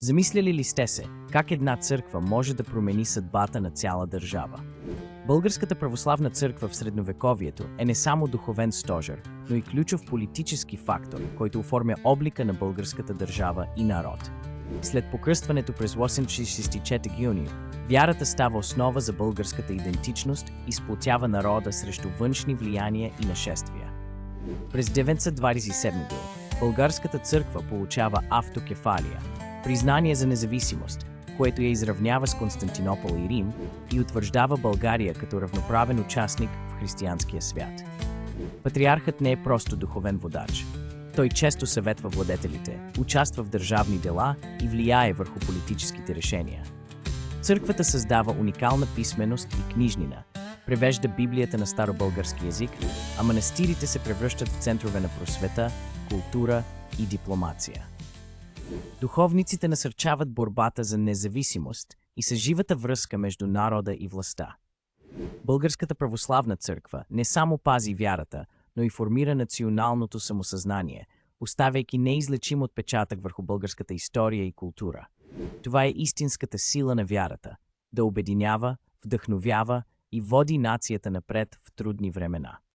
Замисляли ли сте се, как една църква може да промени съдбата на цяла държава? Българската православна църква в средновековието е не само духовен стожер, но и ключов политически фактор, който оформя облика на българската държава и народ. След покръстването през 864 г., вярата става основа за българската идентичност и сплотява народа срещу външни влияния и нашествия. През 927 г. българската църква получава автокефалия, признание за независимост, което я изравнява с Константинопол и Рим и утвърждава България като равноправен участник в християнския свят. Патриархът не е просто духовен водач. Той често съветва владетелите, участва в държавни дела и влияе върху политическите решения. Църквата създава уникална писменост и книжнина, превежда Библията на старобългарски език, а манастирите се превръщат в центрове на просвета, култура и дипломация. Духовниците насърчават борбата за независимост и са живата връзка между народа и властта. Българската православна църква не само пази вярата, но и формира националното самосъзнание, оставяйки неизлечим отпечатък върху българската история и култура. Това е истинската сила на вярата – да обединява, вдъхновява и води нацията напред в трудни времена.